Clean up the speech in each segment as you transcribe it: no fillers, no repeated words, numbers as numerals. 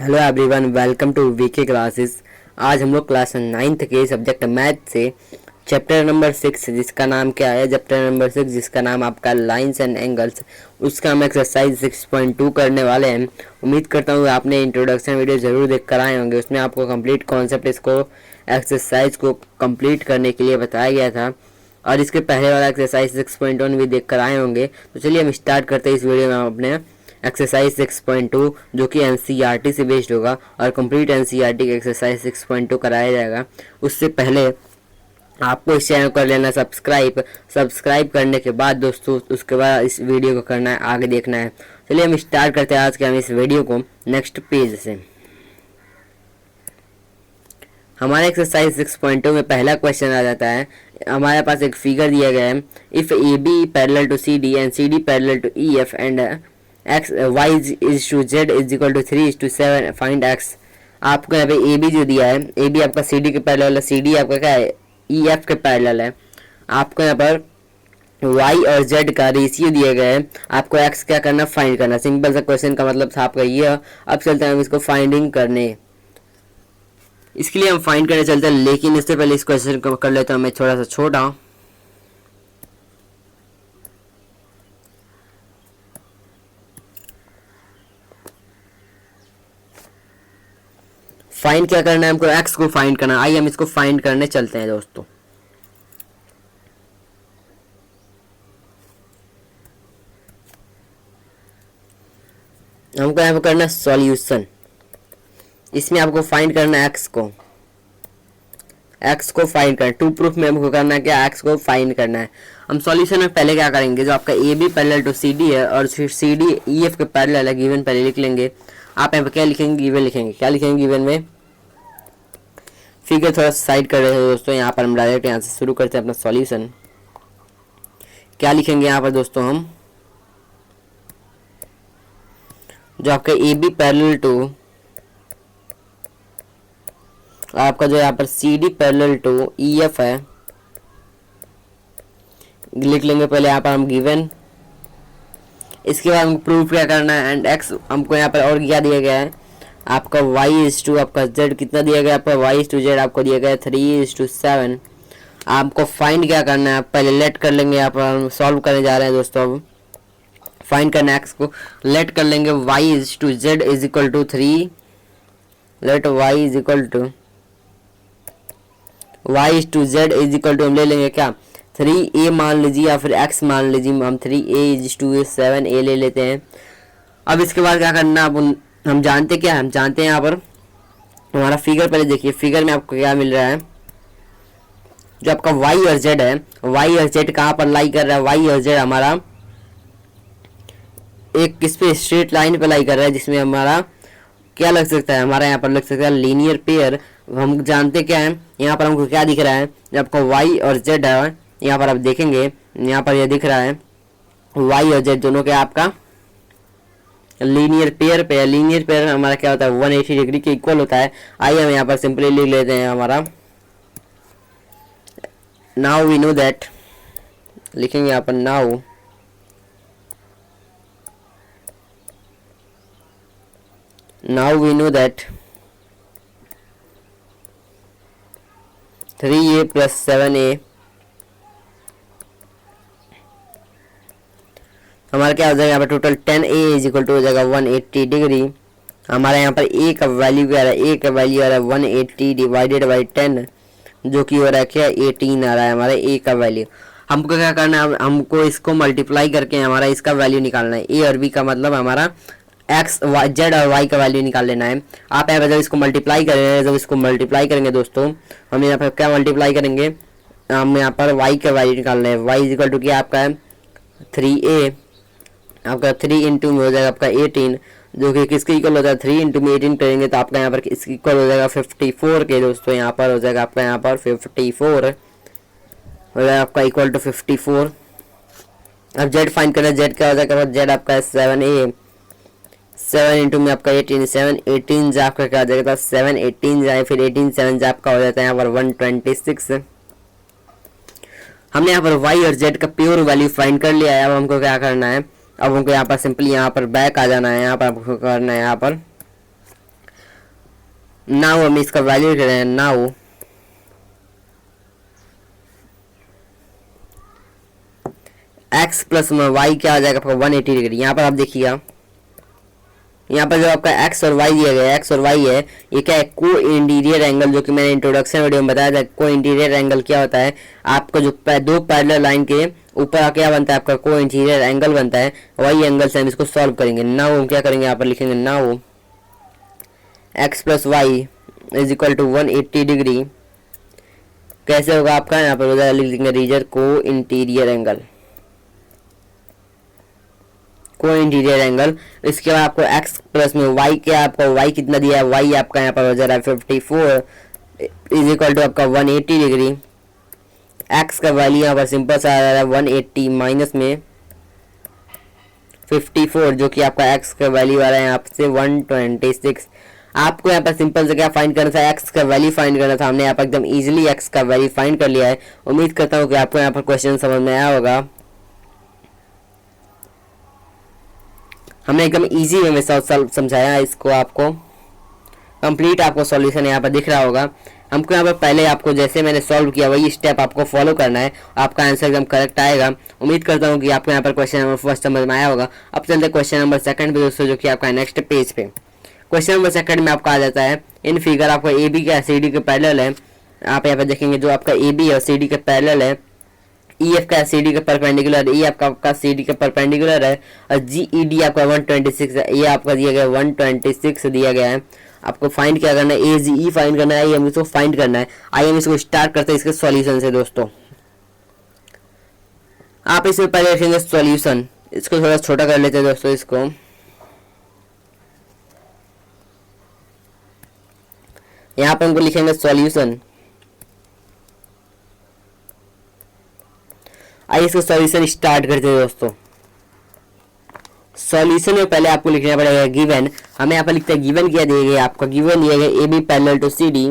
Hello everyone, welcome to VK classes. आज हम लोग क्लास 9th के सब्जेक्ट मैथ से चैप्टर नंबर 6 जिसका नाम क्या है, चैप्टर नंबर 6 जिसका नाम आपका लाइंस एंड एंगल्स, उसका हम एक्सरसाइज 6.2 करने वाले हैं। उम्मीद करता हूँ आपने इंट्रोडक्शन वीडियो ज़रूर देख कर आए होंगे। उसमें आपको कंप्लीट कॉन्सेप्ट इसको एक्सरसाइज को कंप्लीट करने के लिए बताया गया था और इसके पहले वाला एक्सरसाइज 6.1 भी देख कर आए होंगे। तो चलिए हम स्टार्ट करते हैं इस वीडियो में अपने एक्सरसाइज 6.2 जो कि एनसीईआरटी से बेस्ड होगा और कंप्लीट एनसीईआरटी का एक्सरसाइज 6.2 कराया जाएगा। उससे पहले आपको इस चैनल को कर लेना सब्सक्राइब करने के बाद दोस्तों उसके बाद इस वीडियो को करना है, आगे देखना है। चलिए हम स्टार्ट करते हैं आज के हम इस वीडियो को नेक्स्ट पेज से। हमारे एक्सरसाइज 6.2 में पहला क्वेश्चन आ जाता है। हमारे पास एक फिगर दिया गया है, if A B parallel to C D and C D parallel to E F and X Y is to Z is equal to 3:7 find X. आपको यहाँ पे ए बी जो दिया है, ए बी आपका सी डी के parallel है, सी D आपका क्या है, ई एफ के पैरेलल है। आपको यहाँ पर y और z का रेशियो दिया गया है, आपको x क्या करना, फाइंड करना। सिंपल सा क्वेश्चन का मतलब था आपका ये। अब चलते हैं हम इसको फाइंडिंग करने। इसके लिए हम फाइंड करने चलते हैं, लेकिन इससे पहले इस क्वेश्चन को कर लेता हूँ मैं थोड़ा सा छोटा। फाइंड क्या करना है हमको, x को फाइंड करना है। आइए हम इसको फाइंड करने चलते हैं दोस्तों। हमको यहाँ पे करना है सॉल्यूशन। इसमें आपको फाइंड करना है x को फाइंड करना। टू प्रूफ में हमको करना है क्या, x को फाइंड करना है। हम सॉल्यूशन में पहले क्या करेंगे, जो आपका A B parallel to C D है और फिर सी डी ई एफ के पैरेलल है, गिवन पहले लिख लेंगे। आप यहाँ पे क्या लिखेंगे, गिवन लिखेंगे। क्या लिखेंगे गिवन में, फिगर थोड़ा साइड कर रहे हो दोस्तों। यहाँ पर हम डायरेक्ट यहाँ से शुरू करते हैं अपना सॉल्यूशन। क्या लिखेंगे यहाँ पर दोस्तों, हम जो आपका ए बी पैरेलल टू आपका जो यहाँ पर C D parallel to E F है, लिख लेंगे पहले यहाँ पर हम गिवन। इसके बाद हमको प्रूफ क्या करना है, एंड एक्स हमको यहाँ पर और क्या दिया गया है, आपका y/, आपका z कितना दिया गया, आपका y/z आपको दिया गया 3:7। आपको फाइंड क्या करना है, आप पहले लेट कर लेंगे। यहाँ पर हम सॉल्व करने जा रहे हैं दोस्तों। अब फाइंड करना है x को, लेट कर लेंगे y/z is equal to 3। Let y is equal to y/z is equal to हम ले लेंगे क्या, 3a मान लीजिए या फिर x मान लीजिए। हम 3a/7a ले लेते हैं। अब इसके बाद क्या करना, अब हम जानते क्या है, हम जानते हैं यहाँ पर हमारा फिगर पहले देखिए। फिगर में आपको क्या मिल रहा है, जो आपका y और z है, y और z कहाँ पर लाई कर रहा है, y और z हमारा एक किस पे, स्ट्रेट लाइन पे लाई कर रहा है, जिसमें हमारा क्या लग सकता है, हमारा यहाँ पर लग सकता है लीनियर पेयर। हम जानते क्या है, यहाँ पर हमको क्या दिख रहा है, जब आपका y और z है, यहाँ पर आप देखेंगे यहाँ पर यह दिख रहा है y और z दोनों के आपका लीनियर पेयर पे है। लीनियर पेयर हमारा क्या होता है, 180 डिग्री के इक्वल होता है। आइए हम यहाँ पर सिंपली लिख लेते हैं हमारा, नाउ वी नो दैट, लिखेंगे यहाँ पर now we know that 3a + 7a हमारा क्या हो जाएगा, यहाँ पर total 10a is equal to हो जाएगा 180 डिग्री। हमारा यहाँ पर a का वैल्यू क्या आ रहा है, a का वैल्यू आ रहा है 180 डिवाइडेड बाई 10, जो कि हो रहा है क्या, 18 आ रहा है हमारा a का वैल्यू। हमको क्या करना है, हमको इसको मल्टीप्लाई करके हमारा इसका वैल्यू निकालना है। a और b का मतलब हमारा x z और y का वैल्यू निकाल लेना है। आप यहाँ पर जब इसको मल्टीप्लाई करेंगे, जब इसको मल्टीप्लाई करेंगे दोस्तों, हम यहाँ पर क्या मल्टीप्लाई करेंगे, हम यहाँ पर y का वैल्यू निकालना है। y इज इक्वल टू क्या आपका है 3a, आपका 3 इंटू में हो जाएगा आपका 18, जो कि किसके इक्वल हो जाएगा, 3 इंटू में 18 करेंगे तो आपका यहाँ पर इसके इक्वल हो जाएगा 54 के दोस्तों। यहाँ पर हो जाएगा आपका यहाँ पर 54 हो जाएगा आपका इक्वल टू 54। अब जेड फाइंड करना है, जेड क्या हो जाएगा, जेड आपका है 7a, 7 इंटू में आपका 18, 7 18 आपका क्या हो जाएगा, 7 18 जाए फिर 18 7 आपका हो जाता है यहाँ पर 126। हमने यहाँ पर y और z का प्योर वैल्यू फाइंड कर लिया है। अब हमको क्या करना है, अब हमको यहाँ पर सिंपली यहाँ पर बैक आ जाना है। यहाँ पर आपको करना है, यहाँ पर नाउ हम इसका वैल्यू लिख रहे हैं। नाउ एक्स प्लस वाई क्या आ जाएगा आपका 180 डिग्री। यहाँ पर आप देखिएगा, यहाँ पर जो आपका एक्स और वाई दिया गया है, एक्स और वाई है, ये क्या है, को इंटीरियर एंगल, जो कि मैंने इंट्रोडक्शन वीडियो में बताया था। को इंटीरियर एंगल क्या होता है, आपका जो दो पैरेलल लाइन के ऊपर क्या बनता है, आपका को इंटीरियर एंगल बनता है। वही एंगल से हम इसको सॉल्व करेंगे। नाउ हम क्या करेंगे, यहाँ पर लिखेंगे now X plus Y is equal to 180 degree. कैसे होगा आपका, यहाँ पर लिख देंगे reason co interior angle, co interior angle. इसके बाद आपको x प्लस में y क्या, आपको y कितना दिया है, y आपका यहाँ पर हो जा रहा है 54 इज इक्वल टू आपका 180 डिग्री। x का वैल्यू यहाँ पर सिंपल सा आ रहा है 180 माइनस में 54, जो कि आपका x का वैल्यू आ रहा है यहाँ से 126। आपको यहाँ पर सिंपल से क्या फाइंड करना था, x का वैल्यू फाइंड करना था। हमने यहाँ पर एकदम इजीली x का वैल्यू फाइंड कर लिया है। उम्मीद करता हूँ कि आपको यहाँ पर क्वेश्चन समझ में आया होगा। हमने एकदम इजी वे में समझाया इसको, आपको कंप्लीट आपको सॉल्यूशन यहाँ पर दिख रहा होगा। हमको यहाँ पर पहले आपको जैसे मैंने सॉल्व किया वही स्टेप आपको फॉलो करना है, आपका आंसर एकदम करेक्ट आएगा। उम्मीद करता हूँ कि आपको यहाँ पर क्वेश्चन नंबर फर्स्ट समझ में आया होगा। अब चलते हैं क्वेश्चन नंबर सेकंड पे दोस्तों, जो कि आपका नेक्स्ट पेज पे। क्वेश्चन नंबर सेकंड में आपका आ जाता है, इन फिगर आपका ए बी का सी डी के पैरेलल है। आप यहाँ पर देखेंगे जो आपका ए बी और सी डी के पैरेलल है, ई एफ का सी डी के परपेंडिकुलर, ई एफ का सी डी के परपेंडिकुलर है, और जी ई डी आपका 126 है। ये आपका दिया गया 126 दिया गया है। आपको फाइंड क्या करना है, ए जी ई फाइंड करना है, हम इसको फाइंड करना है। आइए हम इसको स्टार्ट करते हैं इसके सॉल्यूशन से दोस्तों। आप इसमें पहले रखेंगे सॉल्यूशन, इसको थोड़ा छोटा कर लेते हैं दोस्तों। इसको यहाँ पर हमको लिखेंगे सॉल्यूशन। आइए इसको सॉल्यूशन स्टार्ट करते हैं दोस्तों। सॉल्यूशन में पहले आपको लिखना पड़ेगा गिवन। हमें यहाँ पर लिखते हैं गिवन क्या दिया गया, आपका गिवन दिया गया A B parallel to C D,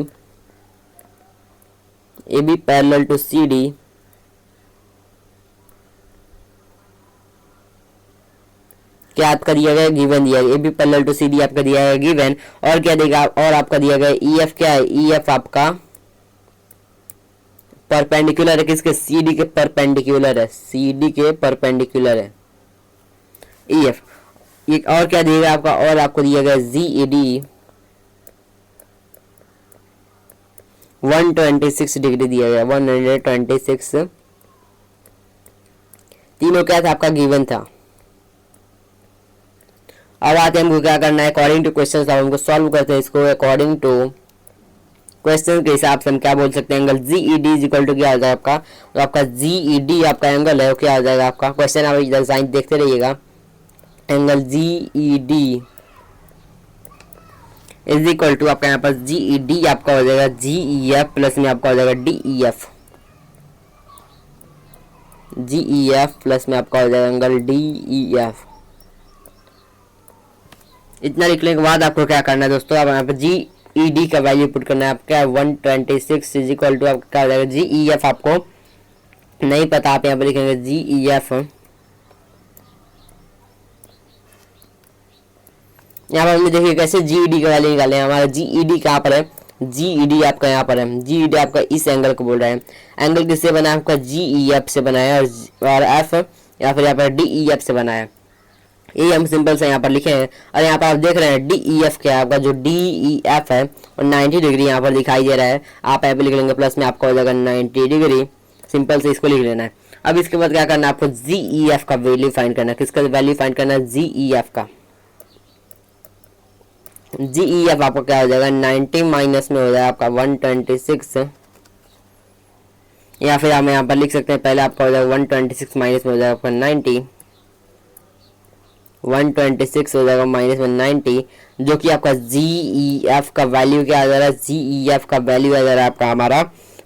A B parallel to C D, क्या आपका दिया गया गिवन दिया गया A B parallel to C D आपका दिया गया गिवन। और क्या देगा, और आपका दिया गया ई एफ क्या है, ई एफ आपका परपेंडिकुलर है किसके, सी डी के परपेंडिकुलर है, सी डी के परपेंडिकुलर है ई एफ। और क्या दिएगा आपका, और आपको दिया गया जी ई डी 126 डिग्री दिया गया, 126। तीनों क्या था, आपका गिवन था। अब आते हैं हमको क्या करना है, अकॉर्डिंग टू क्वेश्चन हमको सॉल्व करते हैं इसको। अकॉर्डिंग टू क्वेश्चन के हिसाब से हम क्या बोल सकते हैं, angle G E D is equal to क्या आ जाएगा आपका, तो आपका जी ई डी आपका एंगल है वो क्या आ जाएगा आपका। क्वेश्चन आप इधर साइन देखते रहिएगा। Angle G E D is equal to आपका यहाँ पर जी ई डी आपका हो जाएगा जी ई एफ प्लस में आपका हो जाएगा D E F, G E F plus में आपका हो जाएगा एंगल डी ई एफ। इतना लिखने के बाद आपको क्या करना है दोस्तों, आप यहाँ पर जी ई डी का वैल्यू पुट करना है आपका 126 इज इक्वल टू आपका क्या हो जाएगा, जी ई एफ आपको नहीं पता, आप यहाँ पर लिखेंगे जी ई एफ। यहाँ पर हमने देखिए कैसे जी ई डी का वैल्यू निकाले हैं। हमारा जी ई डी कहाँ पर है, जी ई डी आपका यहाँ पर है, जी ई डी आपका इस एंगल को बोल रहा है। एंगल किससे बना है, आपका जी ई एफ से बनाया है, और एफ या फिर यहाँ पर डी ई एफ से बना है। ये हम सिंपल से यहाँ पर लिखे हैं। और यहाँ पर आप देख रहे हैं डी ई एफ क्या है, आपका जो डी ई एफ है और 90 डिग्री यहाँ पर दिखाई दे रहा है। आप यहाँ पर लिख लेंगे प्लस में आपका हो जाएगा 90 डिग्री। सिंपल से इसको लिख लेना है। अब इसके बाद क्या करना है, आपको जी ई एफ का वैल्यू फाइंड करना है। किसका वैल्यू फाइंड करना है, जी ई एफ का। जी ई एफ आपका क्या हो जाएगा, 90 माइनस में हो जाएगा आपका 126, या फिर हम यहाँ पर लिख सकते हैं पहले आपका हो जाएगा 126 माइनस में हो जाएगा आपका 90, 126 हो जाएगा माइनस में 90, जो कि आपका जी ई एफ का वैल्यू क्या आ जा रहा है, जी ई एफ का वैल्यू आ जा रहा है आपका हमारा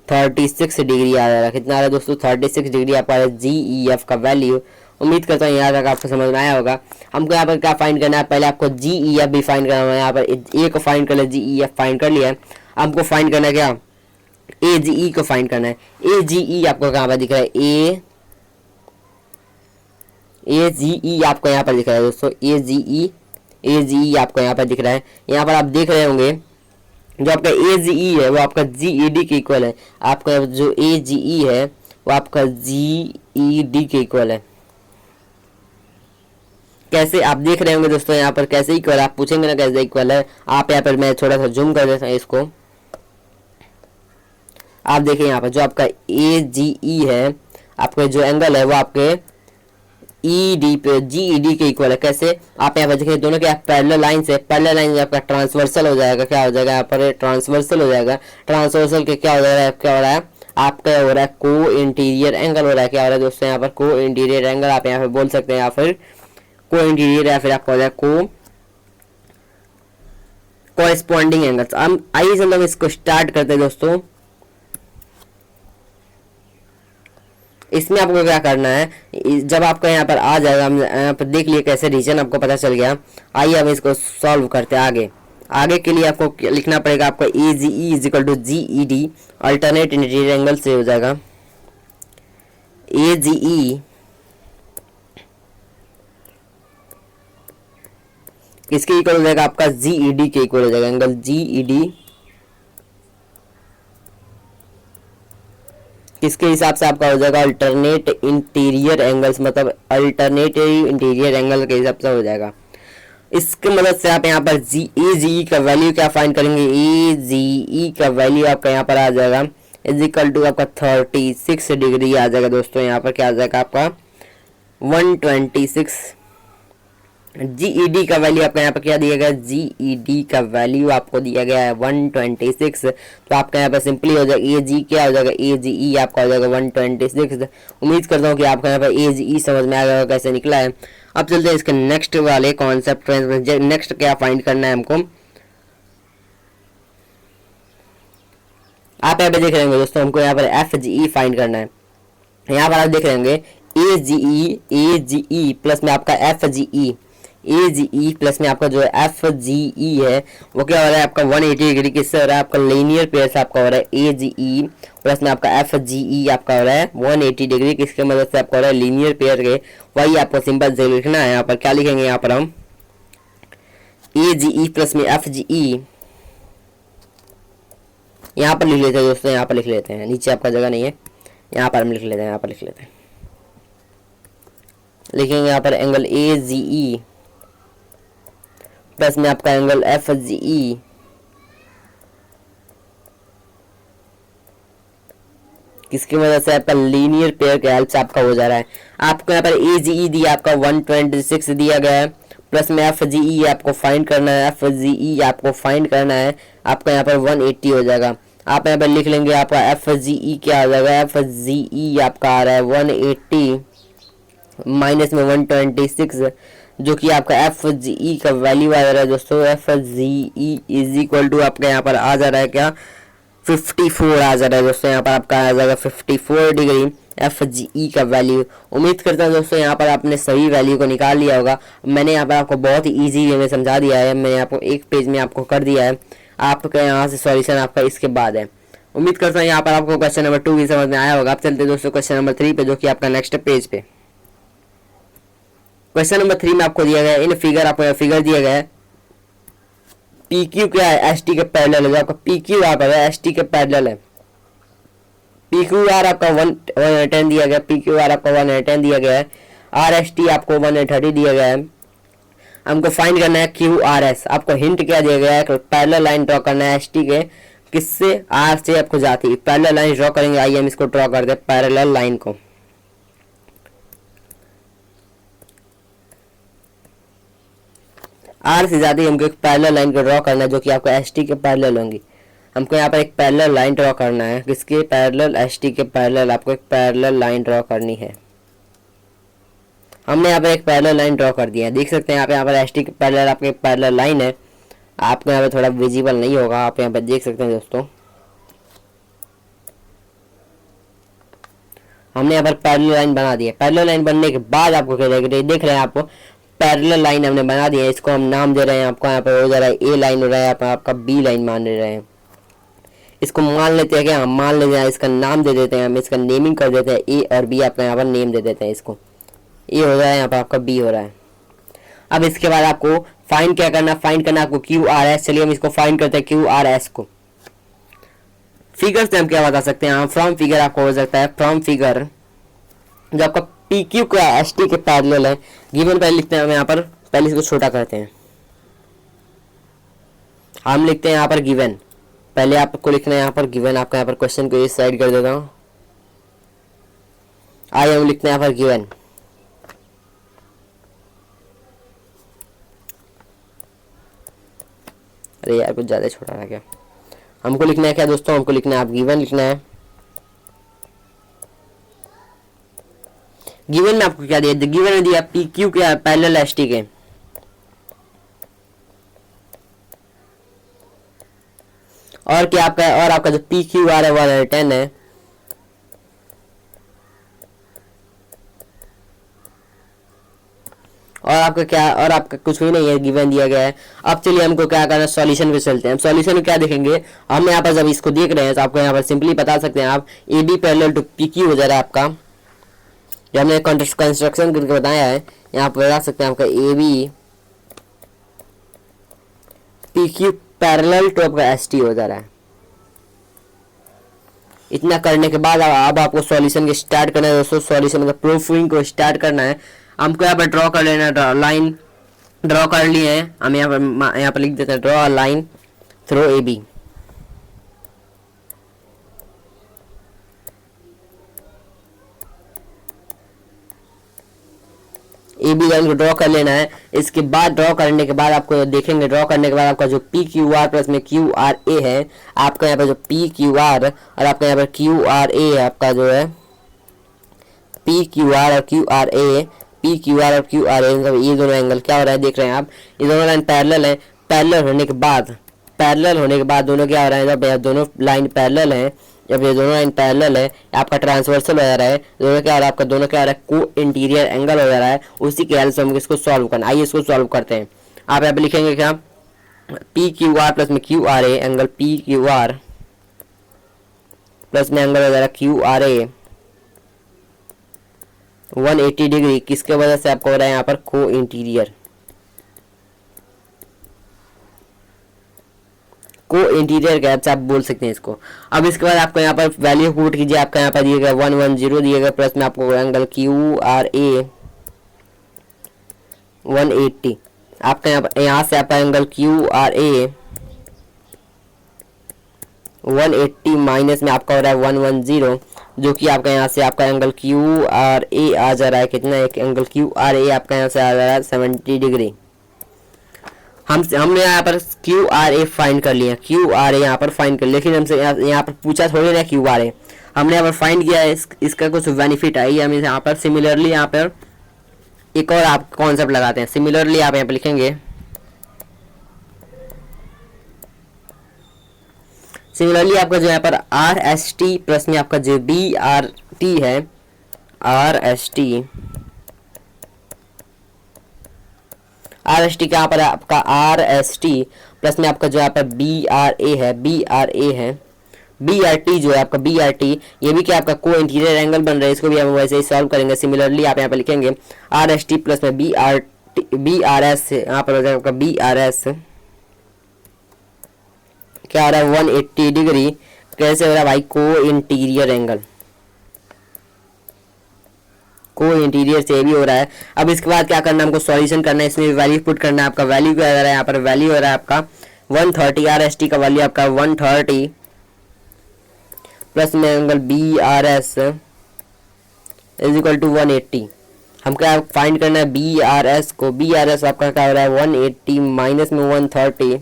36 डिग्री आ जा रहा है। कितना आ रहा है दोस्तों, 36 डिग्री आपका जी ई एफ का वैल्यू। उम्मीद करता हूँ यहाँ तक आपको समझ में आया होगा। हमको यहाँ पर क्या फाइंड करना है, पहले आपको जी ई एफ भी फाइंड करना है। यहाँ पर ए को फाइंड कर लिया, जी ई एफ फाइंड कर लिया है। आपको फाइंड करना है क्या, ए जी ई को फाइंड करना है। ए जी ई आपको कहाँ पर दिख रहा है, ए जी ई आपको यहाँ पर दिख रहा है दोस्तों, ए जी ई आपको यहाँ पर दिख रहा है। यहाँ पर आप देख रहे होंगे जो आपका ए जी ई है वो आपका जी ई डी के इक्वल है। आपका जो ए जी ई है वो आपका जी ई डी के इक्वल है। कैसे आप देख रहे होंगे दोस्तों यहाँ पर कैसे इक्वल है, आप पूछेंगे ना कैसे इक्वल है। आप यहाँ पर मैं थोड़ा सा जूम कर देता हूँ इसको। आप देखिए यहाँ पर जो आपका ए जी ई है, आपका जो एंगल है वो आपके ई डी पे जी ई डी के इक्वल है। कैसे आप यहाँ पर देखिए दोनों के पैरेलल लाइन से, पैरेलल लाइन आपका ट्रांसवर्सल हो जाएगा। क्या हो जाएगा यहाँ पर ट्रांसवर्सल हो जाएगा। ट्रांसवर्सल के क्या हो जाएगा, क्या हो रहा है आपका हो रहा है को इंटीरियर एंगल हो रहा है। क्या हो रहा है दोस्तों यहाँ पर को इंटीरियर एंगल आप यहाँ पे बोल सकते हैं, या फिर को इंटीरियर या फिर आपका हो जाएगा को कोरेस्पॉन्डिंग एंगल्स। हम आइए हम इसको स्टार्ट करते हैं दोस्तों। इसमें आपको क्या करना है, जब आपका यहाँ पर आ जाएगा, हम यहाँ पर देख लिए कैसे रीजन आपको पता चल गया। आइए हम इसको सॉल्व करते हैं आगे। आगे के लिए आपको लिखना पड़ेगा आपका a g E is equal to g E d alternate interior angle से हो जाएगा। ए जी ई किसके इक्वल हो जाएगा, आपका जी ई डी के इक्वल हो जाएगा। एंगल जी ई डी किसके हिसाब से आपका हो जाएगा, अल्टरनेट इंटीरियर एंगल्स, मतलब अल्टरनेटिव इंटीरियर एंगल के हिसाब से हो जाएगा। इसके मदद से आप यहाँ पर जी ए जी का वैल्यू क्या फाइंड करेंगे, ए जी ई का वैल्यू आपका यहाँ पर आ जाएगा इज इक्वल टू आपका 36 डिग्री आ जाएगा दोस्तों। यहाँ पर क्या आ जाएगा आपका 126। जी ई डी का वैल्यू आपका यहाँ पर क्या दिया गया, जी ई डी का वैल्यू आपको दिया गया है 126। तो आपका यहाँ पर सिंपली हो जाएगा ए जी क्या हो जाएगा, ए जी ई आपका हो जाएगा 126। उम्मीद करता हूँ कि आपका यहाँ पर ए जी ई समझ में आ गया कैसे निकला है। अब चलते हैं इसके नेक्स्ट वाले कॉन्सेप्ट। नेक्स्ट क्या फाइंड करना है हमको, आप यहाँ पे देख रहे होंगे दोस्तों, हमको यहाँ पर एफ जी ई फाइंड करना है। यहाँ पर आप देख रहे होंगे ए जी ई प्लस में आपका एफ जी ई, ए जी ई प्लस में आपका जो एफ जी ई है वो क्या हो रहा है आपका 180 डिग्री किससे हो रहा है, आपका लीनियर पेयर से आपका हो रहा है। ए जी ई प्लस में आपका एफ जी ई आपका हो रहा है 180 डिग्री किसके मदद से आपका हो रहा है, लीनियर पेयर के। वही आपको सिंपल से लिखना है। यहाँ पर क्या लिखेंगे, यहाँ पर हम ए जी ई प्लस में एफ जी ई यहाँ पर लिख लेते हैं दोस्तों। यहाँ पर लिख लेते हैं, नीचे आपका जगह नहीं है, यहाँ पर हम लिख लेते हैं। यहाँ पर लिख लेते हैं, लिखेंगे यहाँ पर angle A g E plus में आपका एंगल एफ जी ई किसकी वजह से आपका लीनियर पेयर के हेल्प से आपका हो जा रहा है। आपको यहाँ पर ए जी ई दिया आपका 126 दिया गया है, प्लस में एफ जी ई आपको फाइंड करना है, एफ जी ई आपको फाइंड करना है। आपका यहाँ पर 180 हो जाएगा। आप यहाँ पर लिख लेंगे आपका एफ जी ई क्या आ जाएगा, एफ जी ई आपका आ रहा है 180 माइनस में 126 जो कि आपका एफ जी ई का वैल्यू आ जा रहा है दोस्तों। F G E is equal to आपका यहाँ पर आ जा रहा है क्या 54 आ जा रहा है दोस्तों। यहाँ पर आपका आ जाएगा 54 डिग्री एफ जी ई का वैल्यू। उम्मीद करता हूँ दोस्तों यहाँ पर आपने सही वैल्यू को निकाल लिया होगा। मैंने यहाँ पर आपको बहुत ही ईजी वे में समझा दिया है, मैंने आपको एक पेज में आपको कर दिया है। आपका यहाँ से सॉल्यूशन आपका इसके बाद है। उम्मीद करता हूँ यहाँ पर आपको क्वेश्चन नंबर 2 भी समझ में आया होगा। आप चलते दोस्तों क्वेश्चन नंबर 3 पे, जो कि आपका नेक्स्ट पेज पे। क्वेश्चन नंबर 3 में आपको दिया गया है, इन फिगर आपको फिगर दिया गया है पी क्यू क्या है, एस टी के पैरेलल है। जो आपका पी क्यू आप है एस टी के पैरेलल है। पी क्यू आर आपका 110 दिया गया, पी क्यू आर आपका 110 दिया गया है, आर एस टी आपको 130 दिया गया है। हमको फाइंड करना है क्यू आर एस। आपको हिंट क्या दिया गया है, पैरेलल लाइन ड्रॉ करना है एस टी के किससे, आर से आपको जाती है। पैरेलल लाइन ड्रॉ करेंगे, आइए हम इसको ड्रॉ करते हैं पैरेलल लाइन को। आर से जाती हमको एक पैरेलल लाइन को ड्रॉ करना है जो कि आपको एस टी के पैरेलल होंगी। हमको यहाँ पर एक पैरेलल लाइन ड्रॉ करना है, किसके पैरेलल, एस टी के पैरेलल आपको एक पैरेलल लाइन ड्रॉ करनी है। हमने यहाँ पर एक पैरेलल लाइन ड्रॉ कर दिया है, देख सकते हैं यहाँ पर एस टी के पैरेलल आपके पैरेलल लाइन है। आपको यहाँ पर थोड़ा विजिबल नहीं होगा, आप यहाँ पर देख सकते हैं दोस्तों। हमने यहाँ पर पैरेलल लाइन बना दी है। पैरेलल लाइन बनने के बाद आपको क्या देख रहे हैं, आपको पैरेलल लाइन हमने बना दिया है। इसको हम नाम दे रहे हैं, आपको यहाँ पर हो जा रहा है ए लाइन हो रहा है, आपका बी लाइन मान रहे हैं। इसको मान लेते हैं, क्या हम मान लेते हैं, इसका नाम दे देते हैं, हम इसका नेमिंग कर देते हैं ए और बी। आपका यहाँ पर नेम दे देते हैं, इसको ए हो रहा है, यहाँ पर आपका बी हो रहा है। अब इसके बाद आपको फाइंड क्या करना, फाइंड करना आपको क्यू आर एस। चलिए हम इसको फाइंड करते हैं क्यू आर एस को। फिगर से हम क्या बता सकते हैं, फ्रॉम फिगर आपको हो सकता है, फ्रॉम फिगर जो आपका पी क्यू का एस टी के पैरेलल है, गिवन पहले लिखते हैं हम यहाँ पर, पहले इसको छोटा करते हैं, हम लिखते हैं यहाँ पर गिवन, पहले आपको लिखना है यहाँ पर गिवन। आपका यहाँ पर क्वेश्चन को इस साइड कर देता हूँ, आइए हम लिखते हैं यहाँ पर गिवन। अरे यार कुछ ज़्यादा छोटा रह गया। हमको लिखना है क्या दोस्तों, हमको लिखना है, आप गिवन लिखना है। गिवन में आपको क्या दिया, गिवन में दिया पी क्यू क्या पैरेलल एस टी के, और क्या आपका, और आपका जो पी क्यू आर है 110 है, और आपका क्या, और आपका कुछ भी नहीं है, गिवन दिया गया है। अब चलिए हमको क्या करना है, सॉल्यूशन पे चलते हैं। हम सॉल्यूशन में क्या देखेंगे, हम यहाँ पर जब इसको देख रहे हैं तो आपको यहाँ पर सिंपली बता सकते हैं आप A B parallel to P Q हो जा रहा है आपका, जो हमने कंस्ट्रक्शन करके बताया है, यहाँ पर बता सकते हैं आपका A B P Q parallel to आपका एस टी हो जा रहा है। इतना करने के बाद अब आपको सॉल्यूशन के स्टार्ट करना है दोस्तों, सॉल्यूशन का प्रूफिंग को स्टार्ट करना है। हमको यहाँ पर ड्रॉ कर लेना, लाइन ड्रॉ कर लिए हैं हम, यहाँ पर लिख देते हैं draw a line through A B. A B line को ड्रॉ कर लेना है। इसके बाद ड्रॉ करने के बाद आपको देखेंगे, ड्रॉ करने के बाद आपका जो पी क्यू आर प्लस में क्यू आर ए है, आपका यहाँ पर जो पी क्यू आर और आपका यहाँ पर क्यू आर ए है, आपका जो है पी क्यू आर और Q R A, P q are और क्यू आर ए, ये दोनों एंगल क्या हो रहा है देख रहे हैं आप, ये दोनों लाइन पैरेलल है। पैरेलल होने के बाद दोनों क्या हो रहा है, जब दोनों लाइन पैरेलल है, जब ये दोनों लाइन पैरेलल है, आपका ट्रांसवर्सल हो जा रहा है, दोनों क्या हो रहा है, आपका दोनों क्या हो रहा है, को इंटीरियर एंगल हो जा रहा है। उसी के हेल्प से हम इसको सॉल्व करना, आइए इसको सॉल्व करते हैं। आप यहाँ पे लिखेंगे क्या, पी क्यू आर प्लस में q are a, angle p q r plus में एंगल हो जा रहा है क्यू आर ए 180 डिग्री, किसके वजह से आपको हो रहा है यहाँ पर, को इंटीरियर, को इंटीरियर गैप से आप बोल सकते हैं इसको। अब इसके बाद आपको यहाँ पर वैल्यू पुट कीजिए, आपका यहाँ पर दिएगा 110 दिएगा, प्लस में आपको एंगल क्यू आर ए 180, आपका यहाँ से आपका angle Q R A 180 minus में आपका हो रहा है 110, जो कि आपका यहाँ से आपका एंगल क्यू आर ए आ जा रहा है कितना, एक एंगल क्यू आर ए आपका यहाँ से आ जा रहा है 70 डिग्री। हमने यहाँ पर क्यू आर ए फाइंड कर लिया, क्यू आर ए यहाँ पर फाइंड कर लिया, लेकिन हमसे यहाँ पर पूछा थोड़ी ना क्यू आर ए, हमने यहाँ पर फाइंड किया है, इसका कुछ बेनिफिट आई, हम यहाँ पर सिमिलरली यहाँ पर एक और आप कॉन्सेप्ट लगाते हैं। सिमिलरली आप यहाँ पर लिखेंगे, सिमिलरली आपका जो यहाँ पर आर एस टी प्लस में आपका जो बी आर टी है, आर एस टी का यहाँ पर आपका आर एस टी प्लस में आपका जो यहाँ पर बी आर ए है, बी आर ए है, बी आर टी जो है आपका बी आर टी, ये भी क्या आपका को इंटीरियर एंगल बन रहा है, इसको भी हम वैसे ही सॉल्व करेंगे। सिमिलरली आप यहाँ पर लिखेंगे आर एस टी प्लस में बी आर एस, यहाँ पर हो जाएगा आपका बी आर एस क्या आ रहा है 180 डिग्री, कैसे हो रहा है भाई, को इंटीरियर एंगल, को इंटीरियर से भी हो रहा है। अब इसके बाद क्या करना है, हमको सॉल्यूशन करना है, इसमें वैल्यू पुट करना है। आपका वैल्यू क्या आ रहा है, यहाँ पर वैल्यू हो रहा है आपका 130, आर एस टी का वैल्यू आपका 130 प्लस में angle B R S is equal to 180। हम क्या फाइंड करना है बी आर एस को, बी आर एस आपका क्या हो रहा है 180 माइनस में 130,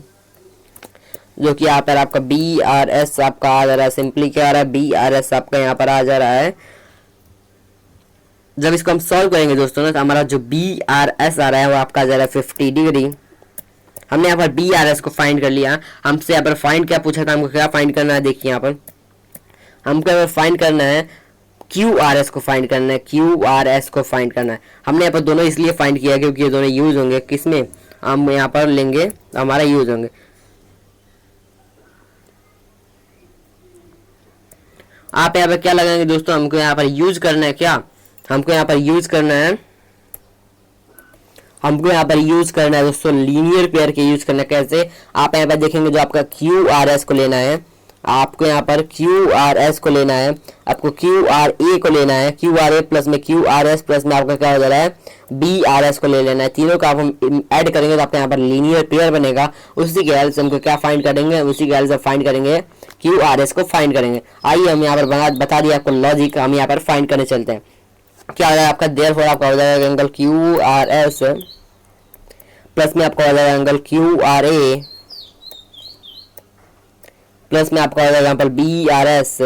जो कि यहाँ पर आपका बी आर एस आपका आ जा रहा है, सिंपली क्या आ रहा है, बी आर एस आपका यहाँ पर आ जा रहा है। जब इसको हम सॉल्व करेंगे दोस्तों ना, तो हमारा जो बी आर एस आ रहा है वो आपका आ जा रहा है 50 डिग्री। हमने यहाँ पर बी आर एस को फाइंड कर लिया। हमसे यहाँ पर फाइंड क्या पूछा था, हमको क्या फाइंड करना है, देखिए यहाँ पर हमको यहाँ पर फाइंड करना है क्यू आर एस को फाइंड करना है, क्यू आर एस को फाइंड करना है। हमने यहाँ पर दोनों इसलिए फाइंड किया क्योंकि ये दोनों यूज होंगे, किसमें हम यहाँ पर लेंगे, हमारा यूज होंगे। आप यहाँ पर क्या लगाएंगे दोस्तों, हमको यहाँ पर यूज करना है क्या, हमको यहाँ पर यूज करना है, हमको यहाँ पर यूज करना है दोस्तों लीनियर पेयर के यूज करना है। कैसे, आप यहाँ पर देखेंगे जो आपका क्यू आर एस को लेना है, आपको यहाँ पर क्यू आर एस को लेना है, आपको क्यू आर ए को लेना है, क्यू आर ए प्लस में क्यू आर एस प्लस में आपका क्या हो जा रहा है बी आर एस को ले लेना है। तीनों का आप हम ऐड करेंगे तो आपका यहाँ पर लीनियर पेयर बनेगा। उसी के हेल्प से हमको क्या फाइंड करेंगे, उसी के हेल्प से फाइंड करेंगे क्यू आर एस को फाइंड करेंगे। आइए हम यहाँ पर बता दिया आपको लॉजिक, हम यहाँ पर फाइंड करने चलते हैं। क्या हो जाएगा आपका, देयरफॉर आपका हो जाएगा angle Q R S plus में आपका हो जाएगा angle Q are A plus में आपका हो जाएगा यहाँ पर B R S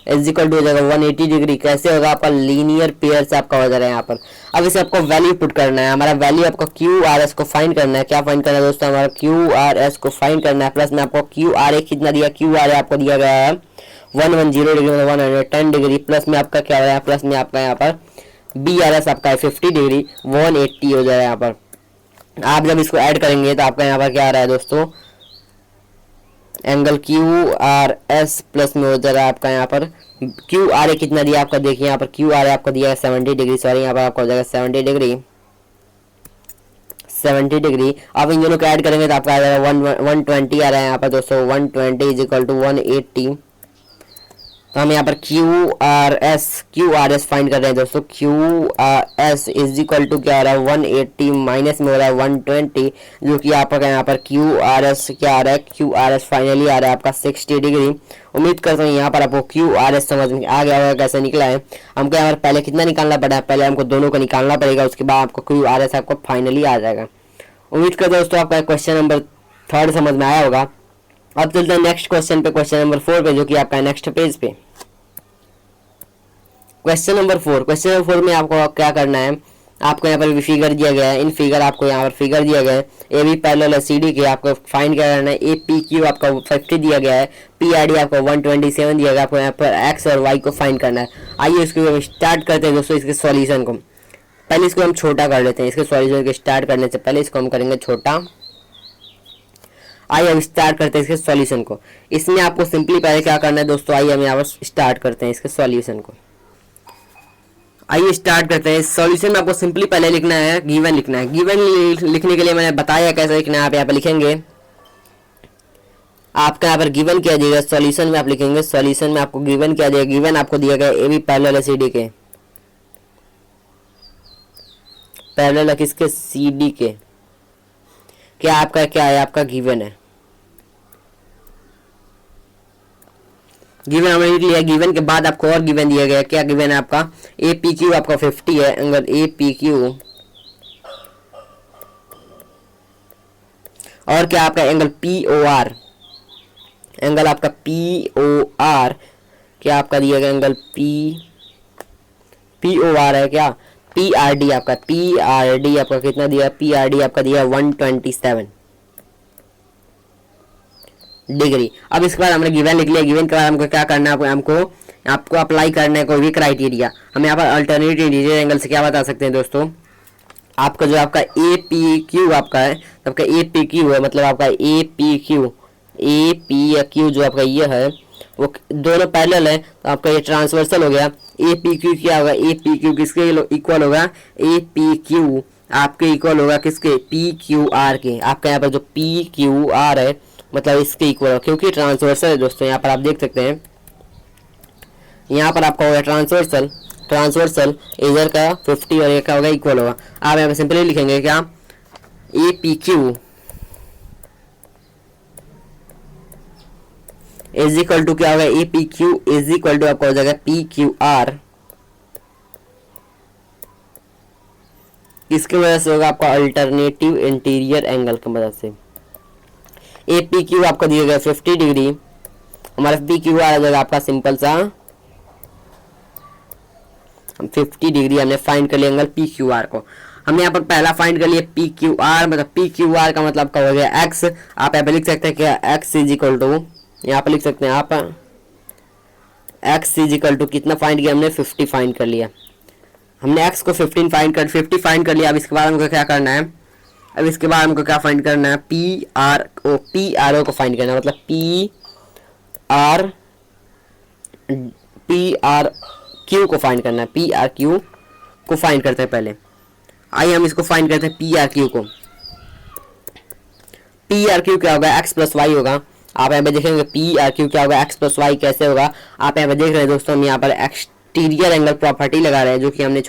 is equal to हो जाएगा 180 डिग्री। कैसे होगा, आपका लीनियर पेयर से आपका हो जा रहा है यहाँ पर। अब इसे आपको वैल्यू पुट करना है, हमारा वैल्यू आपको क्यू आर एस को फाइंड करना है। क्या फाइंड करना है दोस्तों, हमारा क्यू आर एस को फाइंड करना है। प्लस में आपको क्यू आर ए कितना दिया, क्यू आर ए आपको दिया गया है 110 डिग्री, 110 डिग्री। प्लस में आपका क्या हो रहा है, प्लस में आपका यहाँ पर बी आर एस आपका है 50 डिग्री, 180 हो जाएगा यहाँ पर। आप जब इसको ऐड करेंगे तो आपका यहाँ पर क्या आ रहा है दोस्तों, angle Q R S plus में हो जाएगा आपका यहाँ पर क्यू आर ए कितना दिया आपका, देखिए यहाँ पर क्यू आर ए आपको दिया है 70 डिग्री, सॉरी यहाँ पर आपको हो जाएगा 70 डिग्री, 70 डिग्री। अब इन दोनों को ऐड करेंगे तो आपका आ जाएगा 120 आ रहा है यहाँ पर दोस्तों, 120 इज इक्वल टू 180। तो हम यहाँ पर क्यू आर एस फाइंड कर रहे हैं दोस्तों। Q R S is equal to क्या आ रहा है 180 माइनस में हो रहा है 120, जो कि आपका यहाँ पर क्यू आर एस क्या आ रहा है, क्यू आर एस फाइनली आ रहा है आपका 60 डिग्री। उम्मीद करता हूँ यहाँ पर आपको क्यू आर एस समझ में आ गया होगा कैसे निकला है। हमको यहाँ पर पहले कितना निकालना पड़ा है, पहले हमको दोनों को निकालना पड़ेगा, उसके बाद आपको क्यू आर एस आपको फाइनली आ जाएगा। उम्मीद करता हूँ दोस्तों आपका क्वेश्चन नंबर 3 समझ में आया होगा। अब चलते हैं नेक्स्ट क्वेश्चन पे, क्वेश्चन नंबर 4 पे, जो कि आपका नेक्स्ट पेज पे। क्वेश्चन नंबर 4 में आपको क्या करना है, आपको यहाँ पर फिगर दिया गया है, इन फिगर आपको यहाँ पर फिगर दिया गया है, ए बी पैरेलल है सी डी के, आपको फाइंड क्या करना है। ए पी क्यू आपका 50 दिया गया है, पी आर डी आपको 127 दिया गया, आपको यहाँ पर एक्स और वाई को फाइंड करना है। आइए इसको हम स्टार्ट करते हैं दोस्तों, इसके सॉल्यूशन को। पहले इसको हम छोटा कर लेते हैं, इसके सॉल्यूशन को स्टार्ट करने से पहले इसको हम करेंगे छोटा। आइए हम स्टार्ट करते हैं इसके सॉल्यूशन को। इसमें आपको सिंपली पहले क्या करना है दोस्तों, आइए हम यहाँ पर स्टार्ट करते हैं इसके सॉल्यूशन को। आइए स्टार्ट करते हैं। सॉल्यूशन में आपको सिंपली पहले लिखना है गिवन लिखना है। गिवन लिखने के लिए मैंने बताया कैसे लिखना है, आप यहाँ पर लिखेंगे। आपका यहाँ पर गिवन किया जाएगा, सॉल्यूशन में आप लिखेंगे, सॉल्यूशन में आपको गिवन किया जाएगा। गिवन आपको दिया गया ए बी पैरेलल है सी डी के, पैरेलल है किसके, सी डी के। क्या आपका क्या है, आपका गिवन है। गिवन हमने लिख लिया। गिवन के बाद आपको और गिवन दिया गया, क्या गिवन है आपका, ए पी क्यू आपका 50 है, एंगल ए पी क्यू, और क्या आपका angle P O R, angle आपका पी ओ आर, क्या आपका दिया गया एंगल पी ओ आर है, क्या पी आर डी आपका, पी आर डी आपका कितना दिया, पी आर डी आपका दिया 127 डिग्री। अब इसके बाद हमने गिवन लिख लिया। गिवन के बाद हमको क्या करना है, आपको अप्लाई करना है कोई भी क्राइटेरिया। हम यहाँ पर अल्टरनेटिव इंटीरियर एंगल से क्या बता सकते हैं दोस्तों, आपका जो आपका ए पी क्यू आपका है, आपका ए पी क्यू है, मतलब आपका ए पी क्यू जो आपका ये है वो दोनों पैरेलल है, तो आपका ये ट्रांसवर्सल हो गया। ए पी क्यू क्या होगा, ए पी क्यू किसके इक्वल होगा, ए पी क्यू आपके इक्वल होगा किसके, पी क्यू आर के। आपका यहाँ पर जो पी क्यू आर है मतलब इसके इक्वल, क्योंकि ट्रांसवर्सल है दोस्तों। यहाँ पर आप देख सकते हैं, यहाँ पर आपका होगा ट्रांसवर्सल इधर का 50 और एक का होगा इक्वल होगा। आप यहाँ पर सिंपली लिखेंगे क्या, A P Q is equal to क्या होगा, A P Q is equal to आपका हो जाएगा पी क्यू आर। इसकी वजह से होगा आपका अल्टरनेटिव इंटीरियर एंगल की मदद से। ए पी क्यू आपको दिया गया 50 डिग्री, हमारा पी क्यू आर आ जाएगा आपका सिंपल सा 50 डिग्री। हमने फाइंड कर लिया एंगल पी क्यू आर को। हमने यहाँ पर पहला फाइंड कर लिया पी क्यू आर, मतलब पी क्यू आर का मतलब क्या हो गया एक्स। आप यहाँ पे लिख सकते हैं क्या, एक्स इज इक्वल टू, यहाँ पे लिख सकते हैं आप एक्स इज इक्वल टू कितना फाइंड किया हमने, 50 फाइंड कर लिया हमने। एक्स को 50 फाइंड कर लिया। अब इसके बाद हमको क्या करना है, अब इसके बाद हमको क्या फाइंड करना है, पी आर ओ को फाइंड करना है, मतलब पी आर क्यू को फाइंड करना है। पी आर क्यू को फाइंड करते हैं पहले। आइए हम इसको फाइंड करते हैं पी आर क्यू को। पी आर क्यू क्या होगा, एक्स प्लस वाई होगा। आप यहाँ पे देखेंगे पी आर क्यू क्या होगा, एक्स प्लस वाई कैसे होगा। आप यहाँ पे देख रहे हैं दोस्तों, हम यहाँ पर एक्सटीरियर एंगल प्रॉपर्टी लगा रहे हैं, जो कि आपने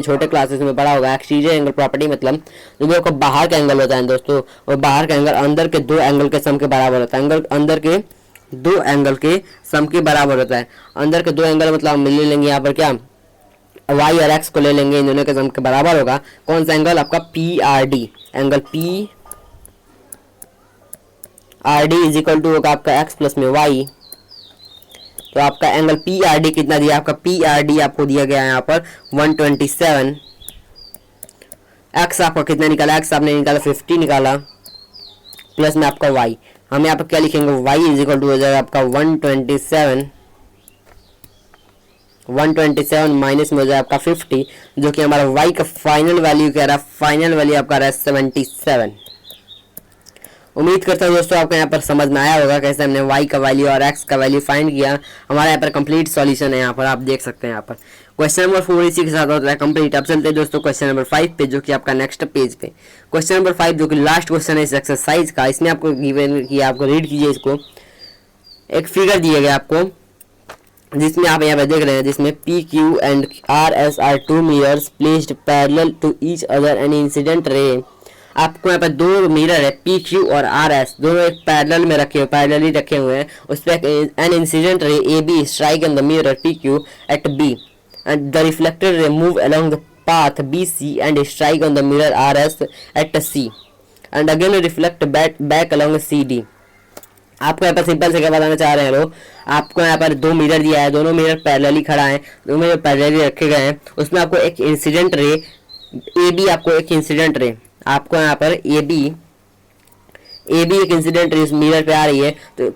छोटे क्लासेस में पढ़ा होगा। एक्सटीरियर एंगल प्रॉपर्टी मतलब जो देखो बाहर का एंगल होता है दोस्तों, और बाहर का एंगल अंदर के दो एंगल के सम के बराबर होता है। अंदर के दो एंगल के सम के बराबर होता है। अंदर के दो एंगल मतलब हम ले लेंगे यहाँ पर क्या, वाई और एक्स को ले लेंगे, इन दोनों के सम के बराबर होगा। कौन सा एंगल, आपका P R D. Angle P R D is equal to होगा आपका एक्स प्लस में वाई। तो आपका एंगल पी आर डी कितना दिया, आपका पी आर डी आपको दिया गया है यहाँ पर 127। एक्स आपका कितना निकाला, एक्स आपने निकाला 50 निकाला, प्लस में आपका वाई। हम यहाँ पर क्या लिखेंगे, वाई इज इक्वल टू हो जाएगा आपका 127 माइनस में हो जाएगा आपका 50, जो कि हमारा वाई का फाइनल वैल्यू कह रहा है, फाइनल वैल्यू आपका रहा है 77। उम्मीद करता हूँ दोस्तों आपको यहाँ पर समझ में आया होगा कैसे हमने y का वैल्यू और x का वैल्यू फाइंड किया। हमारा यहाँ पर कंप्लीट सॉल्यूशन है, यहाँ पर आप देख सकते हैं। यहाँ पर क्वेश्चन नंबर 4 इसी के साथ होता है कंप्लीट। अब चलते हैं दोस्तों क्वेश्चन नंबर 5 पे, जो कि आपका नेक्स्ट पेज पे। क्वेश्चन नंबर 5 जो कि लास्ट क्वेश्चन है इस एक्सरसाइज का, इसमें आपको गिवन किया, आपको रीड कीजिए इसको। एक फिगर दिया गया आपको, जिसमें आप यहाँ पे देख रहे हैं, जिसमें P Q and R S are two mirrors placed parallel to each other an incident ray. आपको यहाँ पर दो मिरर है पी क्यू और आर एस, दोनों एक पैरेलल में पैरेलली रखे हुए हैं। उस पर an incident ray A B strike in the mirror P Q at B and the reflected ray move along the path BC and strike on the mirror RS at C and again reflect back along CD। आपको यहाँ पर simple से क्या बताना चाह रहे हैं लोग, आपको यहाँ पर दो मिरर दिया है, दोनों मिरर पैरेलली खड़ा है, दोनों मिरर पैरेलली रखे गए हैं। उसमें आपको एक इंसिडेंट रे ए बी, आपको एक इंसिडेंट रे, आपको यहाँ पर ए बी एक इंसिडेंट रे मिरर पे आ रही है। तो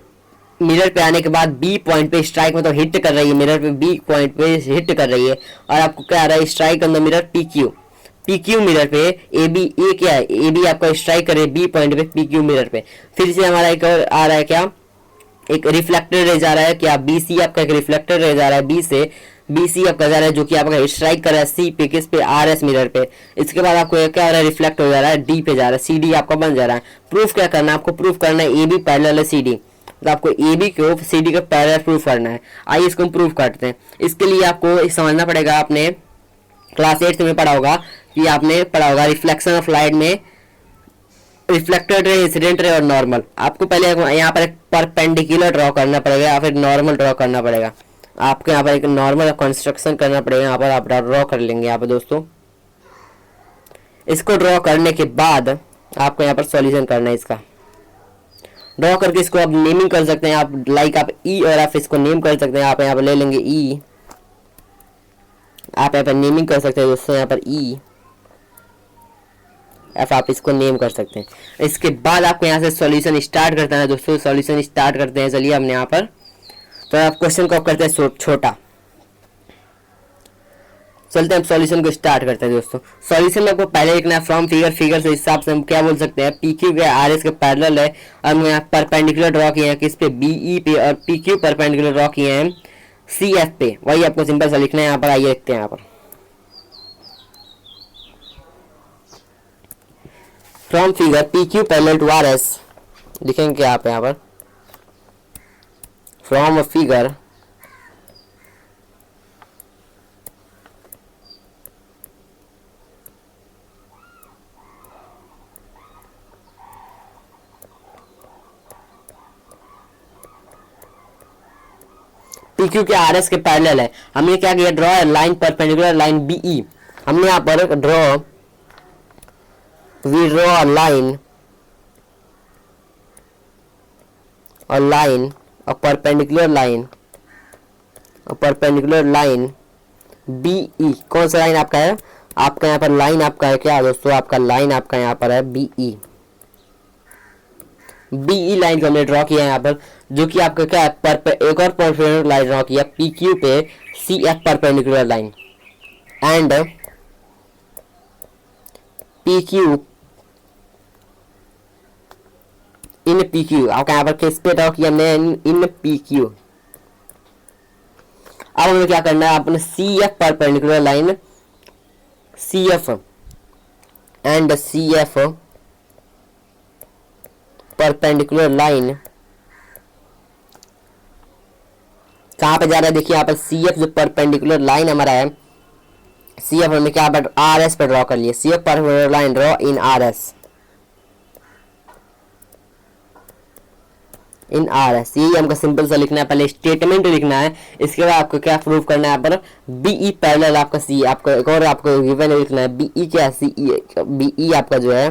मिरर पे आने के बाद बी पॉइंट पे स्ट्राइक मतलब हिट कर रही है, मिरर पे बी पॉइंट पे हिट कर रही है। और आपको क्या आ रहा है, strike on the mirror P Q mirror पे ए बी, ए क्या है, ए बी आपका स्ट्राइक कर रही है बी पॉइंट पे पी क्यू मिरर पे। फिर से हमारा एक और आ रहा है क्या, एक रिफ्लेक्टेड रे जा रहा है क्या, बी सी आपका एक रिफ्लेक्टेड रे जा रहा है बी से, बी सी आपका जा रहा है जो कि आपका स्ट्राइक कर रहा है सी पे, किस पे, आर एस मिरर पे। इसके बाद आपको क्या हो रहा है, रिफ्लेक्ट हो जा रहा है डी पे जा रहा है, सी डी आपका बन जा रहा है। प्रूफ क्या करना है आपको, प्रूफ करना है ए बी पैरेलल है सी डी, तो आपको ए बी को सी डी का पैरेलल प्रूफ करना है। आइए इसको हम प्रूफ करते हैं। इसके लिए आपको समझना पड़ेगा, आपने क्लास 8 में पढ़ा होगा कि आपने पढ़ा होगा रिफ्लेक्शन ऑफ लाइट में रिफ्लेक्टेड रे, इंसिडेंट रे और नॉर्मल। आपको पहले यहाँ पर एक परपेंडिकुलर ड्रॉ करना पड़ेगा या फिर नॉर्मल ड्रॉ करना पड़ेगा। आपको यहाँ पर एक नॉर्मल कंस्ट्रक्शन करना पड़ेगा, यहाँ पर आप ड्रॉ कर लेंगे यहाँ पर दोस्तों। इसको ड्रॉ करने के बाद आपको यहाँ पर सॉल्यूशन करना है। इसका ड्रॉ करके इसको आप नेमिंग कर सकते हैं, आप लाइक आप ई और एफ इसको नेम कर सकते हैं। आप यहाँ पर ले लेंगे ई, आप यहाँ पर नेमिंग कर सकते हैं दोस्तों, यहाँ पर ई एफ आप इसको नेम कर सकते हैं। इसके बाद आपको यहाँ से सॉल्यूशन स्टार्ट करता है दोस्तों। सॉल्यूशन स्टार्ट करते हैं, चलिए हमने यहाँ पर, तो आप क्वेश्चन को करते हैं छोटा। चलते हैं हम सॉल्यूशन को स्टार्ट करते हैं दोस्तों। सॉल्यूशन में आपको पहले लिखना है फ्रॉम फिगर से हिसाब से हम क्या बोल सकते हैं, पी क्यू के आर एस के पैरेलल है और हम यहाँ परपेंडिकुलर ड्रॉ किए हैं किस पे, बी ई पे, और पी क्यू परपेंडिकुलर ड्रॉ किए हैं सी एफ पे। वही आपको सिंपल सा लिखना है यहाँ पर। आइए लिखते हैं यहाँ पर from figure P Q parallel to R S, लिखेंगे आप यहाँ पर फ्रॉम फिगर पी क्यू के आर एस के पैरेलल है। हमने क्या किया, draw line perpendicular line B E. हमने यहाँ पर वी ड्रॉ लाइन और लाइन और परपेंडिकुलर लाइन बी ई। कौन सा लाइन आपका है, आपका यहाँ पर लाइन आपका है क्या दोस्तों, आपका लाइन आपका यहाँ पर है बी ई। बीई लाइन को हमने ड्रॉ किया है यहाँ पर, जो कि आपका क्या है, एक और परपेंडिकुलर लाइन ड्रॉ किया पी क्यू पे C F perpendicular line and P Q in P Q. आपका यहाँ पर किस पे ड्रॉ किया हमने, इन पी क्यू। अब हमें क्या करना है, अपने C F perpendicular line C F and C F perpendicular line कहाँ पे जा रहा है, देखिए यहाँ पर सी एफ जो परपेंडिकुलर लाइन हमारा है, सी एफ हमने क्या पर आर एस पर ड्रॉ कर लिया, C F perpendicular line draw in R S, in R S, यही हमको सिंपल सा लिखना है, पहले स्टेटमेंट लिखना है, इसके बाद आपको क्या प्रूव करना है यहाँ पर बीई पैरेलल आपका सी, आपको एक और आपको गिवन लिखना है बीई क्या सी, बीई आपका जो है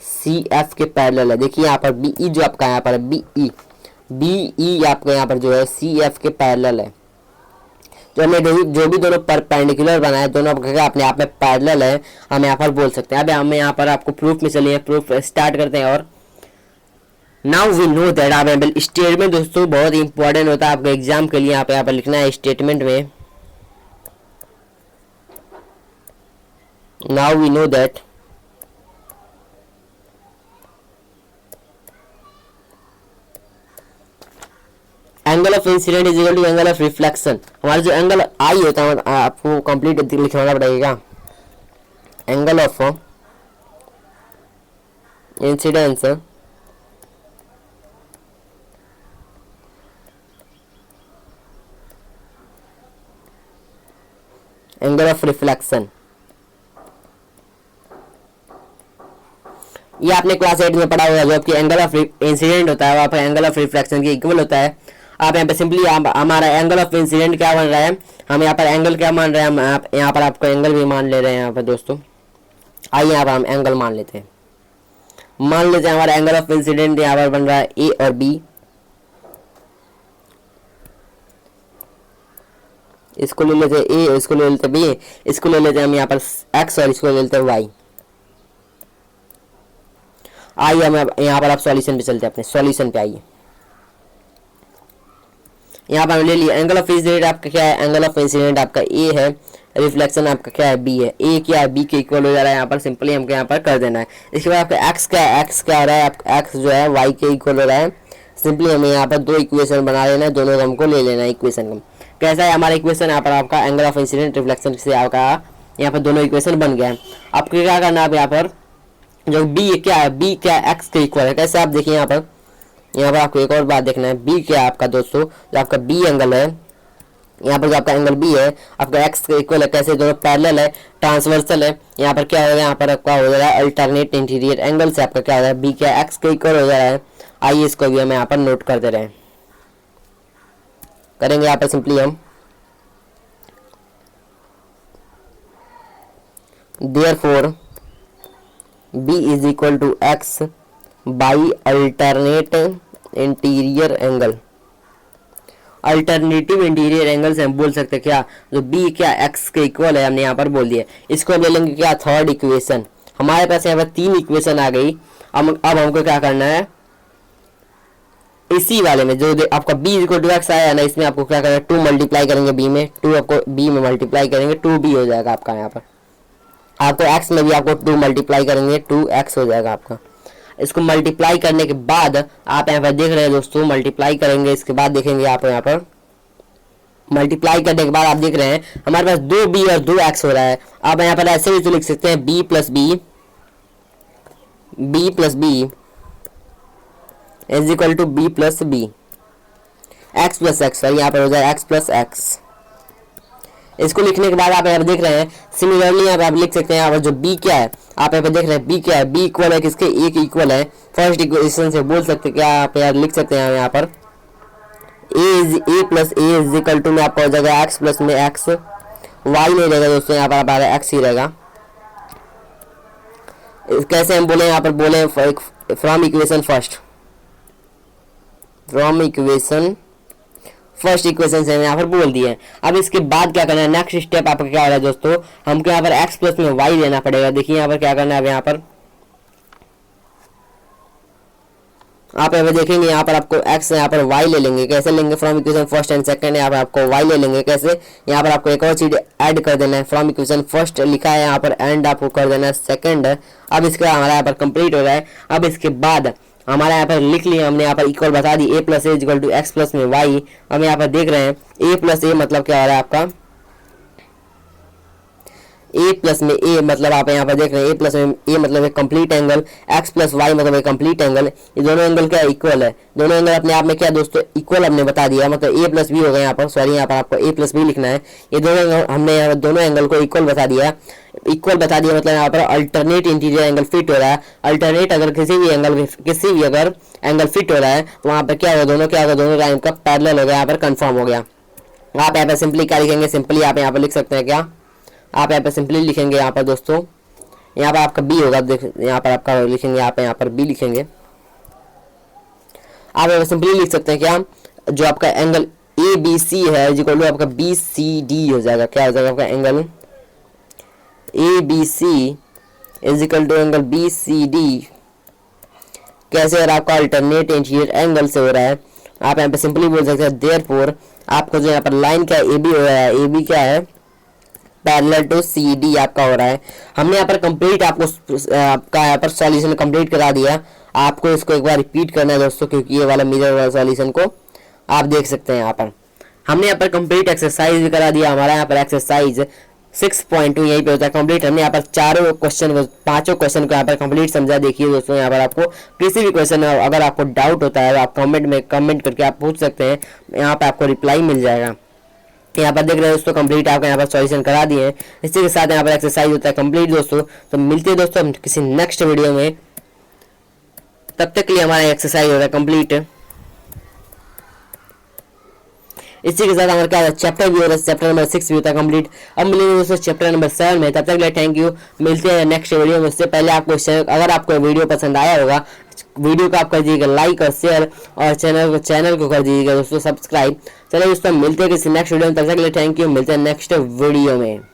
सी एफ के पैरेलल है। देखिए यहाँ पर बीई जो आपका यहाँ पर बीई, बीई आपका यहाँ पर जो है सी एफ के पैरेलल है। जो हमने जो भी दोनों परपेंडिकुलर बनाए दोनों अपने आप में पैरेलल है, हम यहाँ पर बोल सकते हैं। अब हम यहाँ पर आपको प्रूफ में चलिए, प्रूफ स्टार्ट करते हैं। और नाउ वी नो दैट आप स्टेटमेंट दोस्तों बहुत इंपॉर्टेंट होता है आपके एग्जाम के लिए। यहाँ पर लिखना है स्टेटमेंट में, now we know that angle of incidence is equal to angle of reflection. हमारा जो एंगल आई होता है आपको कंप्लीट लिखना पड़ेगा, angle of incidence angle of reflection, ये आपने क्लास 8 में पढ़ा होगा। जो आपकी एंगल ऑफ इंसिडेंट होता है वो आपका एंगल ऑफ रिफ्लेक्शन के इक्वल होता है। आप यहाँ पे सिंपली हमारा एंगल ऑफ इंसिडेंट क्या बन रहा है, हम यहाँ पर एंगल क्या मान रहे हैं, हम यहाँ पर आपको एंगल भी मान ले रहे हैं यहाँ पर दोस्तों। आइए यहाँ पर हम एंगल मान लेते हैं, मान लेते हैं हमारा एंगल ऑफ इंसिडेंट यहाँ पर बन रहा है ए और बी, इसको ले लेते हैं ए, इसको ले लेते हैं बी, इसको ले लेते हैं हम यहाँ पर एक्स और इसको ले लेते हैं वाई। आइए हम यहाँ पर आप सॉल्यूशन पे चलते हैं, अपने सॉल्यूशन पे आइए। यहाँ पर ले लिया एंगल ऑफ इंसिडेंट आपका क्या है, एंगल ऑफ इंसिडेंट आपका ए है, रिफ्लेक्शन आपका क्या है बी है। ए क्या है बी के इक्वल हो जा रहा है, यहाँ पर सिंपली हमको यहाँ पर कर देना है। इसके बाद आपका एक्स क्या है, एक्स क्या हो रहा है, आपका एक्स जो है वाई के इक्वल हो रहा है। सिंपली हमें यहाँ पर दो इक्वेशन बना लेना है, दोनों को हमको ले लेना है इक्वेशन को। कैसा है हमारा इक्वेशन, यहाँ पर आपका एंगल ऑफ इंसिडेंट रिफ्लेक्शन से आपका यहाँ पर दोनों इक्वेशन बन गया है। आपको क्या करना है, यहाँ पर जो बी क्या है, बी क्या एक्स के इक्वल है। कैसे आप देखिए यहाँ पर आपको एक और बात देखना है, बी क्या है आपका दोस्तों, जो आपका बी एंगल है, यहाँ पर जो आपका एंगल बी है आपका एक्स के इक्वल है। कैसे दोनों पैरेलल है, ट्रांसवर्सल है। यहाँ पर क्या होगा, यहाँ पर आपका हो जा रहा है अल्टरनेट इंटीरियर एंगल से आपका क्या हो रहा है, बी क्या एक्स के इक्वल हो जा रहा है। आइए इसको भी हम यहाँ पर नोट कर दे रहे हैं, करेंगे यहाँ पर सिंपली हम therefore B is equal to X by alternate interior angle. Alternative interior angle से हम बोल सकते हैं क्या, जो बी क्या एक्स के इक्वल है, हमने यहाँ पर बोल दिया। इसको हम ले लेंगे क्या, थर्ड इक्वेशन। हमारे पास यहाँ पर तीन इक्वेशन आ गई। अब हमको क्या करना है, इसी वाले में जो आपका b इक्वल टू एक्स आया है ना, इसमें आपको क्या करना है, 2 मल्टीप्लाई करेंगे b में, 2 आपको b में मल्टीप्लाई करेंगे 2b हो जाएगा आपका। यहाँ पर आपको x में भी आपको 2 मल्टीप्लाई करेंगे 2x हो जाएगा आपका। इसको मल्टीप्लाई करने के बाद आप यहाँ पर देख रहे हैं दोस्तों, मल्टीप्लाई करेंगे इसके बाद देखेंगे आप यहाँ पर मल्टीप्लाई करने के बाद आप देख रहे हैं हमारे पास 2b और 2x हो रहा है। आप यहाँ पर ऐसे भी तो लिख सकते हैं b plus B is equal to B plus B, X plus X, और यहाँ पर हो जाए एक्स प्लस एक्स। इसको लिखने के बाद आप यहाँ पर देख रहे हैं सिमिलरली यहाँ पे आप लिख सकते हैं यहाँ पर जो b क्या है, आप यहाँ पे देख रहे हैं b क्या है, b इक्वल है किसके, a के इक्वल है। फर्स्ट इक्वेशन से बोल सकते हैं क्या, आप यार लिख सकते हैं यहाँ पर a plus A is equal to में आपका हो जाएगा x प्लस में x, y नहीं रहेगा दोस्तों, यहाँ पर हमारा x ही रहेगा। कैसे हम बोले, यहाँ पर बोले from equation first, from equation first equation से यहाँ पर बोल दिए। अब इसके बाद क्या करना है, नेक्स्ट स्टेप आपका क्या हो रहा है दोस्तों, हमको यहाँ पर x प्लस में y लेना पड़ेगा। देखिए यहाँ पर क्या करना है, यहाँ पर आप यहाँ पर देखेंगे यहाँ पर आपको x यहाँ पर y ले लेंगे। कैसे लेंगे, from equation first and second, यहाँ पर आपको y ले लेंगे। कैसे, यहाँ पर आपको एक और चीज ऐड कर देना है, फ्रॉम इक्वेशन फर्स्ट लिखा है यहाँ पर एंड आपको कर देना है सेकंड। अब इसका हमारा यहाँ पर कंप्लीट हो रहा है। अब इसके बाद हमारा यहाँ पर लिख लिया हमने, यहाँ पर इक्वल बता दी a plus A equal to X plus में y। हम यहाँ पर देख रहे हैं a प्लस ए मतलब क्या हो रहा है आपका, ए प्लस में ए मतलब आप यहाँ पर देख रहे हैं ए प्लस में ए मतलब एक complete angle, X plus Y मतलब एक कंप्लीट एंगल। ये दोनों एंगल क्या इक्वल है, दोनों एंगल अपने आप में क्या दोस्तों इक्वल हमने बता दिया, मतलब ए प्लस बी हो गया यहाँ पर, सॉरी यहाँ पर आपको ए प्लस बी लिखना है। ये दोनों हमने यहाँ दोनों एंगल को इक्वल बता दिया, इक्वल बता दिया मतलब यहाँ पर अल्टरनेट इंटीरियर एंगल फिट हो रहा है। अल्टरनेट अगर किसी भी अगर एंगल फिट हो रहा है तो वहाँ पर क्या होगा, दोनों क्या होगा, दोनों लाइन का पैरेलल हो गया, यहाँ पर कंफर्म हो गया। आप यहाँ पर सिंपली क्या लिखेंगे, सिंपली आप यहाँ पर लिख सकते हैं क्या, आप यहाँ पर सिंपली लिखेंगे यहाँ पर दोस्तों, यहाँ पर आपका बी होगा, देख यहाँ पर आपका लिखेंगे, आप यहाँ पर बी लिखेंगे। आप यहाँ पर सिंपली लिख सकते हैं क्या, जो आपका एंगल ए बी सी है जिक्वल टू आपका बी सी डी हो जाएगा। क्या हो जाएगा आपका angle A B C is equal to angle B C D. कैसे, और आपका अल्टरनेट इंटीरियर एंगल से हो रहा है। आप यहाँ पे सिंपली बोल सकते हैं देयरफॉर आपको जो यहाँ पर लाइन क्या है ए बी हो रहा है, ए बी क्या है पैरेलल टू सी डी आपका हो रहा है। हमने यहाँ पर कंप्लीट आपको आपका यहाँ पर सॉल्यूशन कंप्लीट करा दिया। आपको इसको एक बार रिपीट करना है दोस्तों, क्योंकि ये वाला मिरर वाला सॉल्यूशन को आप देख सकते हैं। यहाँ पर हमने यहाँ पर कंप्लीट एक्सरसाइज भी करा दिया। हमारा यहाँ पर एक्सरसाइज 6.2 यहीं पे होता है कंप्लीट। हमने यहाँ पर पांचों क्वेश्चन को यहाँ पर कंप्लीट समझा। देखिए दोस्तों, यहाँ पर आपको किसी भी क्वेश्चन अगर आपको डाउट होता है आप कमेंट करके आप पूछ सकते हैं, यहाँ पर आपको रिप्लाई मिल जाएगा। यहाँ पर देख रहे हैं दोस्तों कंप्लीट आपका यहाँ पर सॉल्यूशन करा दिए हैं। इसी के साथ यहाँ पर एक्सरसाइज होता है कंप्लीट दोस्तों। तो मिलते हैं दोस्तों हम किसी नेक्स्ट वीडियो में, तब तक के लिए हमारा एक्सरसाइज होता है कंप्लीट। इसी के साथ हमारा क्या चैप्टर भी हो रहा है, चैप्टर नंबर 6 भी होता है कंप्लीट। अब मिलेंगे दोस्तों चैप्टर नंबर 7 में, तब तक के लिए थैंक यू। मिलते हैं नेक्स्ट वीडियो में। उससे पहले आपको अगर आपको वीडियो पसंद आया होगा, वीडियो को आप कर दीजिएगा लाइक और शेयर, और चैनल को कर दीजिएगा दोस्तों सब्सक्राइब। चलिए दोस्तों मिलते हैं किसी नेक्स्ट वीडियो में, तब तक के लिए थैंक यू। मिलते हैं नेक्स्ट वीडियो में।